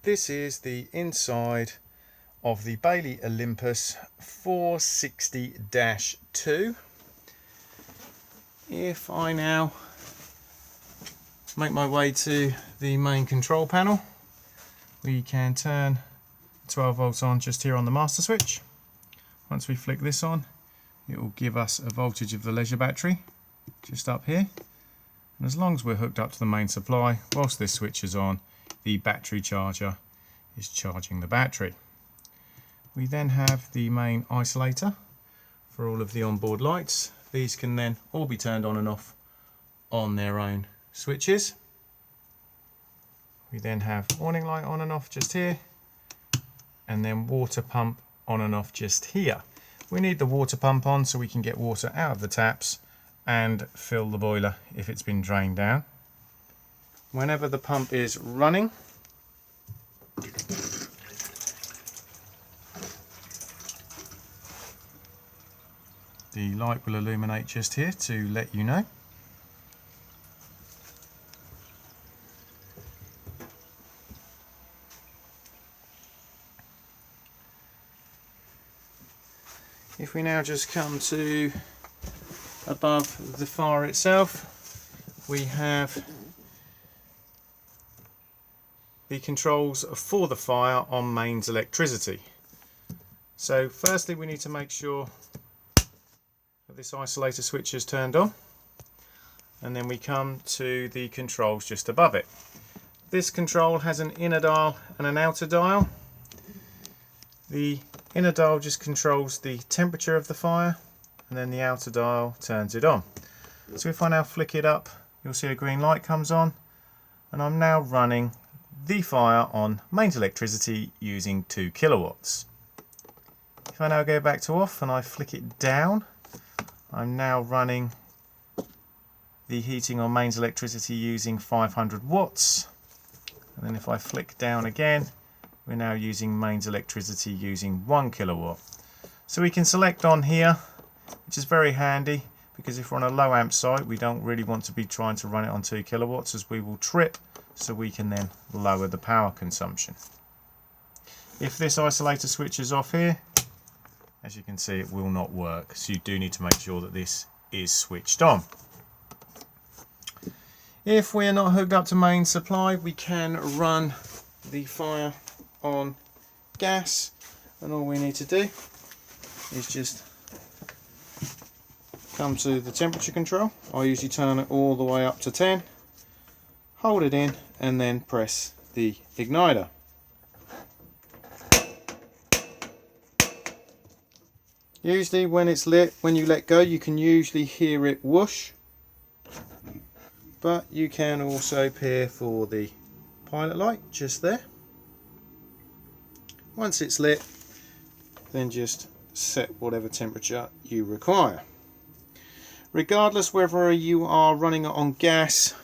This is the inside of the Bailey Olympus 460-2. If I now make my way to the main control panel, we can turn 12 volts on just here on the master switch. Once we flick this on, it will give us a voltage of the leisure battery just up here. And as long as we're hooked up to the main supply, whilst this switch is on, the battery charger is charging the battery. We then have the main isolator for all of the onboard lights. These can then all be turned on and off on their own switches. We then have warning light on and off just here, and then water pump on and off just here. We need the water pump on so we can get water out of the taps and fill the boiler if it's been drained down. Whenever the pump is running, the light will illuminate just here to let you know. If we now just come to above the fire itself, we have the controls for the fire on mains electricity. So firstly, we need to make sure that this isolator switch is turned on, and then we come to the controls just above it. This control has an inner dial and an outer dial. The inner dial just controls the temperature of the fire, and then the outer dial turns it on. So if I now flick it up, you'll see a green light comes on, and I'm now running the fire on mains electricity using 2 kilowatts. If I now go back to off and I flick it down, I'm now running the heating on mains electricity using 500 watts. And then if I flick down again, we're now using mains electricity using 1 kilowatt. So we can select on here, which is very handy, because if we're on a low amp site, we don't really want to be trying to run it on 2 kilowatts, as we will trip, so we can then lower the power consumption. If this isolator switch is off here, as you can see, it will not work, so you do need to make sure that this is switched on. If we are not hooked up to main supply, we can run the fire on gas, and all we need to do is just come to the temperature control. I usually turn it all the way up to 10, hold it in, and then press the igniter. Usually when it's lit, when you let go, you can usually hear it whoosh, but you can also peer for the pilot light just there. Once it's lit, then just set whatever temperature you require. Regardless whether you are running it on gas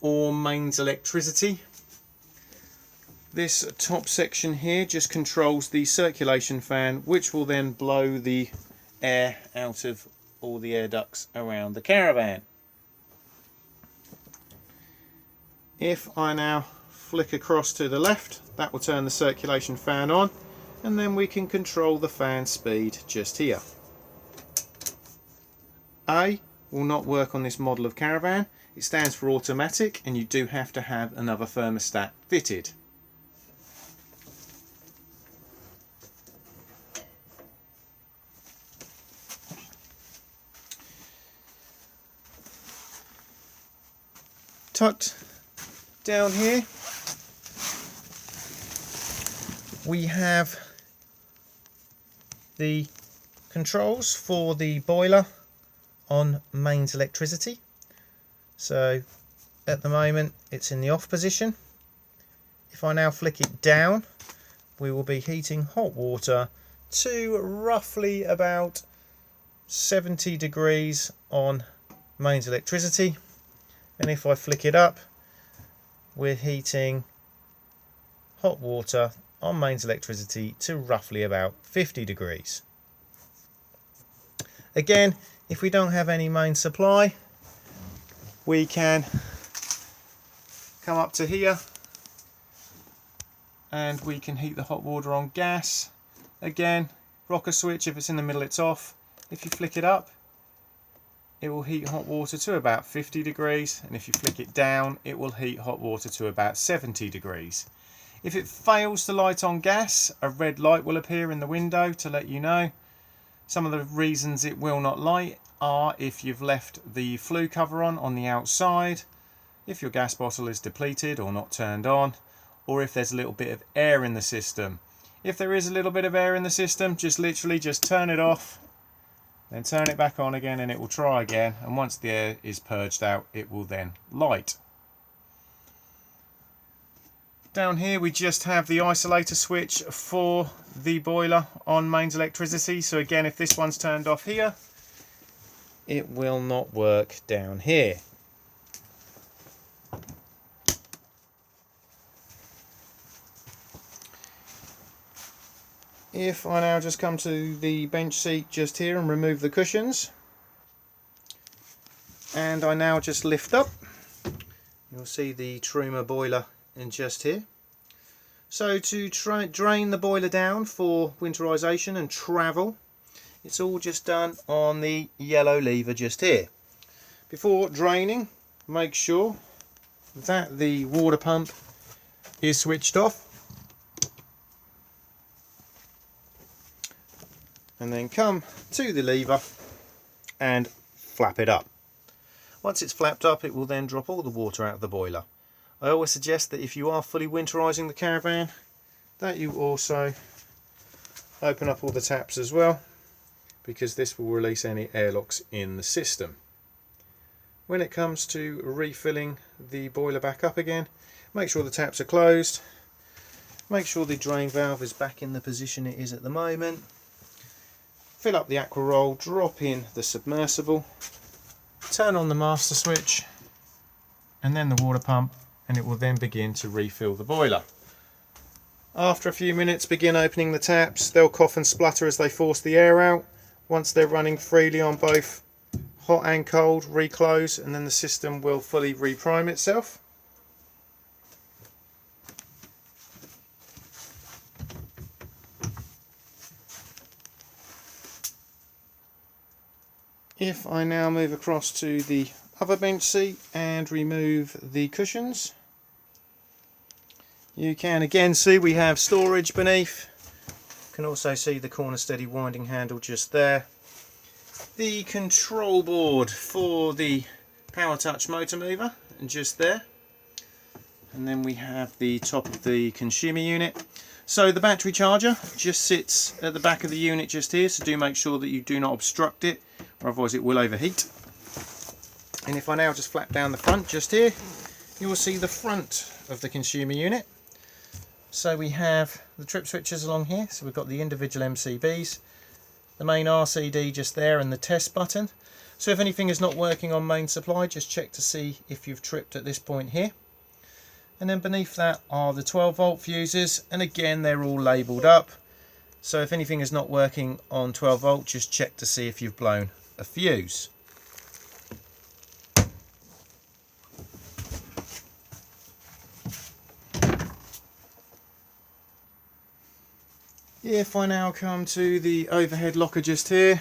or mains electricity, this top section here just controls the circulation fan, which will then blow the air out of all the air ducts around the caravan. If I now flick across to the left, that will turn the circulation fan on, and then we can control the fan speed just here. A will not work on this model of caravan. It stands for automatic, and you do have to have another thermostat fitted. Tucked down here, we have the controls for the boiler on mains electricity. So at the moment it's in the off position. If I now flick it down, we will be heating hot water to roughly about 70 degrees on mains electricity, and if I flick it up, we're heating hot water on mains electricity to roughly about 50 degrees. Again, if we don't have any main supply, we can come up to here and we can heat the hot water on gas. Again, rocker switch, if it's in the middle it's off. If you flick it up, it will heat hot water to about 50 degrees, and if you flick it down, it will heat hot water to about 70 degrees. If it fails to light on gas, a red light will appear in the window to let you know. Some of the reasons it will not light are if you've left the flue cover on the outside, if your gas bottle is depleted or not turned on, or if there's a little bit of air in the system. If there is a little bit of air in the system, just literally just turn it off, then turn it back on again, and it will try again, and once the air is purged out, it will then light. Down here we just have the isolator switch for the boiler on mains electricity. So again, if this one's turned off here, it will not work down here. If I now just come to the bench seat just here and remove the cushions, and I now just lift up, you'll see the Truma boiler in just here. So to drain the boiler down for winterization and travel, it's all just done on the yellow lever just here. Before draining, make sure that the water pump is switched off, and then come to the lever and flap it up. Once it's flapped up, it will then drop all the water out of the boiler. I always suggest that if you are fully winterizing the caravan, that you also open up all the taps as well, because this will release any airlocks in the system. When it comes to refilling the boiler back up again, make sure the taps are closed, make sure the drain valve is back in the position it is at the moment, fill up the aqua roll, drop in the submersible, turn on the master switch and then the water pump, and it will then begin to refill the boiler. After a few minutes, begin opening the taps. They'll cough and splutter as they force the air out. Once they're running freely on both hot and cold, reclose, and then the system will fully reprime itself. If I now move across to the other bench seat and remove the cushions, you can again see we have storage beneath. You can also see the corner steady winding handle just there. The control board for the power touch motor mover, and just there. And then we have the top of the consumer unit. So the battery charger just sits at the back of the unit just here, so do make sure that you do not obstruct it, or otherwise it will overheat. And if I now just flap down the front just here, you will see the front of the consumer unit. So we have the trip switches along here, so we've got the individual MCBs, the main RCD just there, and the test button. So if anything is not working on main supply, just check to see if you've tripped at this point here. And then beneath that are the 12 volt fuses, and again they're all labelled up. So if anything is not working on 12 volt, just check to see if you've blown a fuse. If I now come to the overhead locker just here,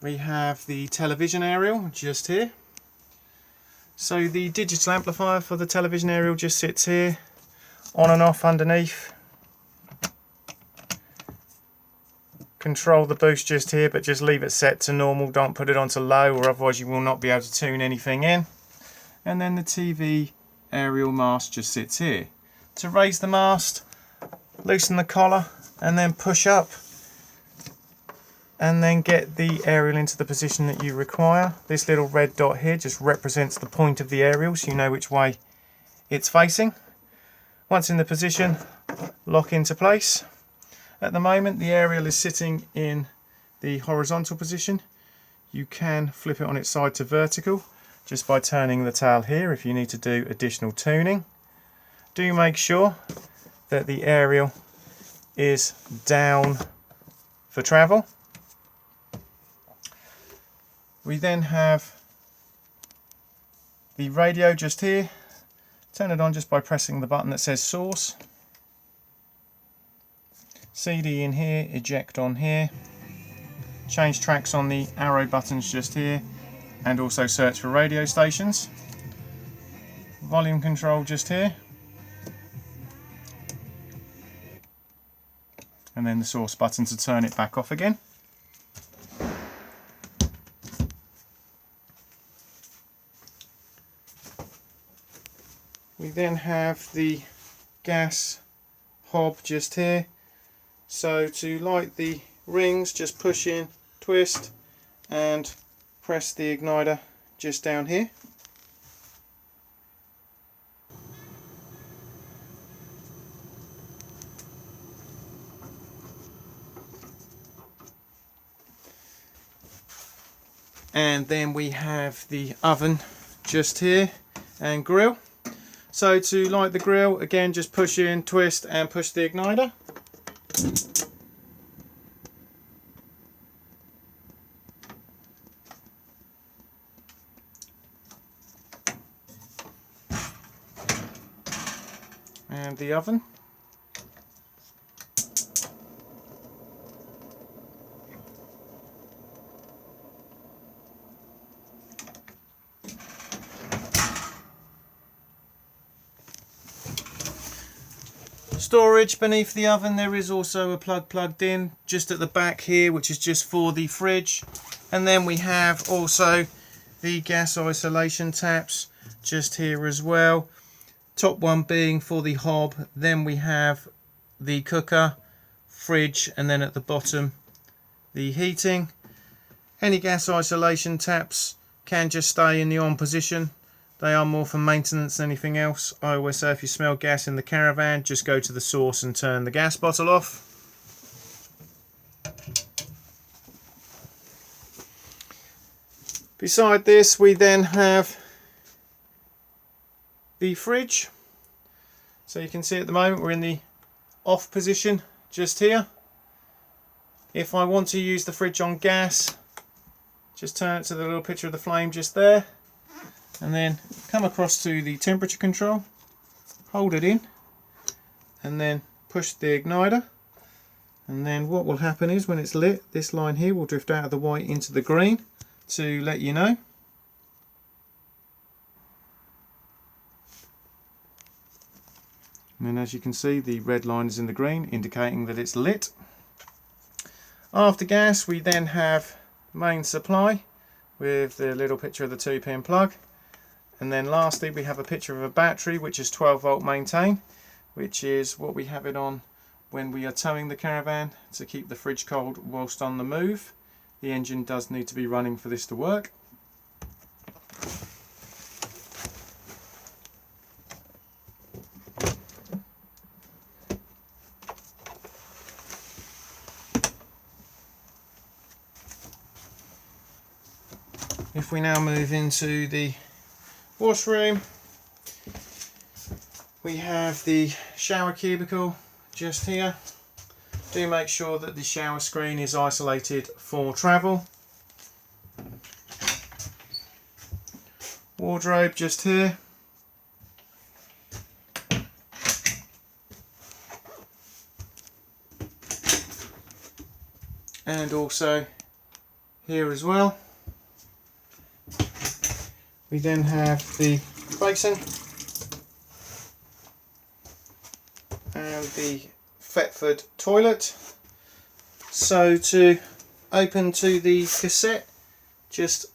we have the television aerial just here. So the digital amplifier for the television aerial just sits here, on and off underneath. Control the boost just here, but just leave it set to normal, don't put it onto low, or otherwise you will not be able to tune anything in. And then the TV aerial mast just sits here. To raise the mast, loosen the collar and then push up, and then get the aerial into the position that you require. This little red dot here just represents the point of the aerial, so you know which way it's facing. Once in the position, lock into place. At the moment the aerial is sitting in the horizontal position. You can flip it on its side to vertical just by turning the tail here if you need to do additional tuning. Do make sure that the aerial is down for travel. We then have the radio just here. Turn it on just by pressing the button that says source. CD in here, eject on here. Change tracks on the arrow buttons just here, and also search for radio stations. Volume control just here. And then the source button to turn it back off again. We then have the gas hob just here. So to light the rings, just push in, twist and press the igniter just down here. And then we have the oven just here and grill. So to light the grill, again just push in, twist and push the igniter. And the oven. Storage beneath the oven, there is also a plug plugged in just at the back here, which is just for the fridge. And then we have also the gas isolation taps just here as well. Top one being for the hob, then we have the cooker, fridge, and then at the bottom the heating. Any gas isolation taps can just stay in the on position. They are more for maintenance than anything else. I always say if you smell gas in the caravan, just go to the source and turn the gas bottle off. Beside this, we then have the fridge. So you can see at the moment we're in the off position just here. If I want to use the fridge on gas, just turn it to the little picture of the flame just there, and then come across to the temperature control, hold it in, and then push the igniter. And then what will happen is when it's lit, this line here will drift out of the white into the green to let you know. And then as you can see, the red line is in the green, indicating that it's lit. After gas, we then have main supply with the little picture of the 2-pin plug. And then lastly, we have a picture of a battery, which is 12 volt maintain, which is what we have it on when we are towing the caravan to keep the fridge cold whilst on the move. The engine does need to be running for this to work. If we now move into the washroom, we have the shower cubicle just here. Do make sure that the shower screen is isolated for travel. Wardrobe just here. And also here as well. We then have the basin and the Thetford toilet. So to open to the cassette, just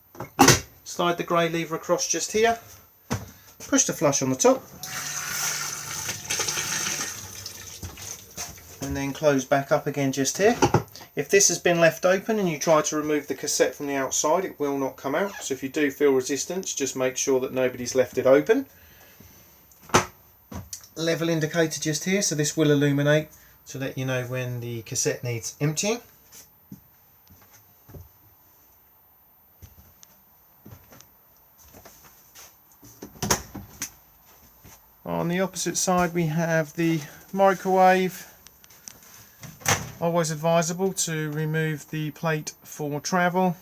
slide the grey lever across just here, push the flush on the top, and then close back up again just here. If this has been left open and you try to remove the cassette from the outside, it will not come out. So if you do feel resistance, just make sure that nobody's left it open. Level indicator just here, so this will illuminate to let you know when the cassette needs emptying. On the opposite side we have the microwave. Always advisable to remove the plate for travel.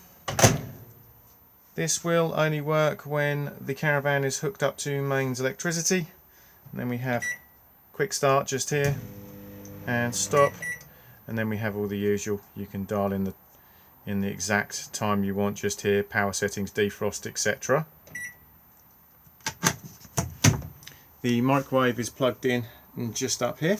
This will only work when the caravan is hooked up to mains electricity. And then we have quick start just here, and stop, and then we have all the usual. You can dial in the exact time you want just here, power settings, defrost, etc. The microwave is plugged in just up here.